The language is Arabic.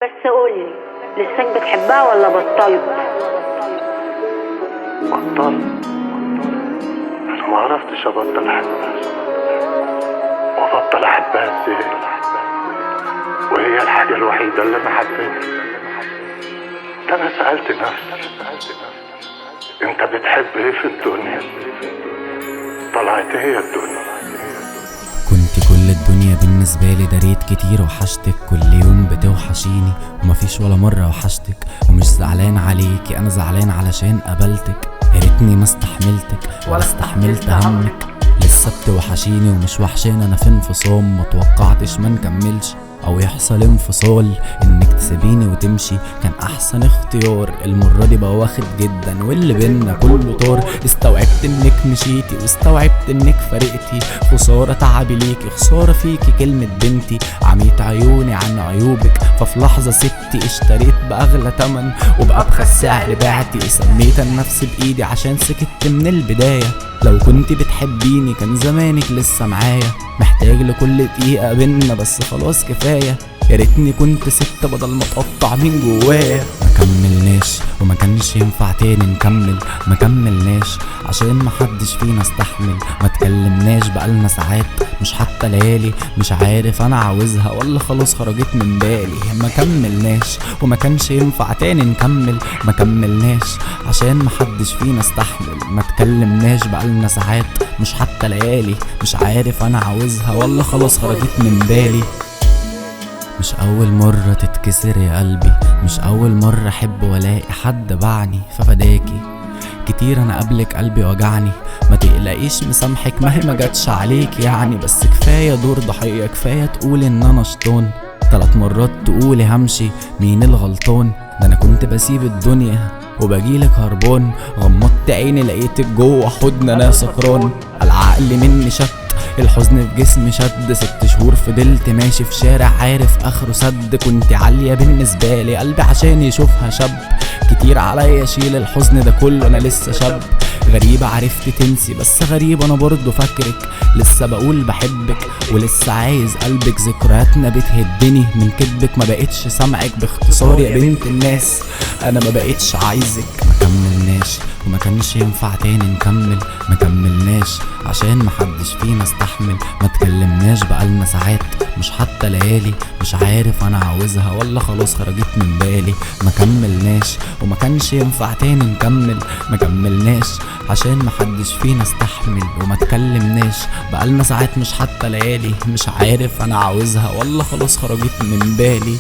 بس قولي، لساك بتحبها ولا بطلت؟ بطلت. انا ما عرفتش ابطل احبها، وابطل احبها ازاي؟ وهي الحاجة الوحيدة اللي انا حبيتها. ده انا سألت نفسي انت بتحب ايه في الدنيا؟ طلعت هي الدنيا. كنت كل الدنيا بالنسبة لي، داريت كتير وحشتك، كل يوم بتوحشيني ومفيش ولا مرة وحشتك. ومش زعلان عليكي، انا زعلان علشان قبلتك. يا ريتني ما استحملتك ولا استحملت همك. لسه بتوحشيني ومش وحشان، انا في انفصام. ما توقعتش ما نكملش او يحصل انفصال. انك تسيبيني وتمشي كان احسن اختيار. المرة دي بقى واخد جدا واللي بينا كله طار. استوعبت انك مشيتي واستوعبت انك فرقتي. خسارة تعبي ليكي، خسارة فيكي كلمة بنتي. عميت عيوني عن عيوبك، ففي لحظة سبتي. اشتريت باغلى تمن وبأبخس سعر بعتي. سميت النفس بايدي عشان سكت من البداية. لو كنت بتحبيني كان زمانك لسه معايا. محتاج لكل دقيقة بينا بس خلاص كفاية. يا ريتني كنت ست بدل ما تقطع من جوايا. ما كملناش وما كانش ينفع تاني نكمل. ما كملناش عشان ما حدش فينا استحمل. ما تكلمناش بقالنا ساعات مش حتى ليالي. مش عارف انا عاوزها ولا خلاص خرجت من بالي. ما كملناش وما كانش ينفع تاني نكمل. ما كملناش عشان ما حدش فينا استحمل. ما تكلمناش بقالنا ساعات مش حتى ليالي. مش عارف انا عاوزها ولا خلاص خرجت من بالي. مش اول مرة تتكسر يا قلبي، مش اول مرة احب والاقي حد باعني. ففداكي كتير انا قبلك قلبي وجعني. ما تقلقيش مسامحك ما هي ما جاتش عليك يعني. بس كفاية دور ضحية، كفاية تقولي ان انا شطان. 3 مرات تقولي همشي، مين الغلطان؟ ده انا كنت بسيب الدنيا وبجيلك هربان. غمضت عيني لقيتك جوه حضن انا سكران. العقل مني شت، الحزن في جسمي شد. 6 شهور فضلت ماشي في شارع عارف اخره سد. كنت عالية بالنسبة لي قلبي عشان يشوفها شاب. كتير عليا شيل الحزن ده كله انا لسه شاب. غريبة عرفت تنسي بس غريب انا برضو فاكرك. لسه بقول بحبك ولسه عايز قلبك. ذكرياتنا بتهدني من كدبك، ما بقتش سامعك. باختصار يا بنت الناس انا ما بقتش عايزك. ما كملناش وما كانش ينفع تاني نكمل. ما كملناش عشان ما حدش فينا استحمل. ما تكلمناش بقالنا ساعات مش حتى ليالي. مش عارف انا عاوزها ولا خلاص خرجت من بالي. ما كملناش وما كانش ينفع تاني نكمل. ما كملناش عشان ما حدش فينا استحمل. وما تكلمناش بقالنا ساعات مش حتى ليالي. مش عارف انا عاوزها ولا خلاص خرجت من بالي.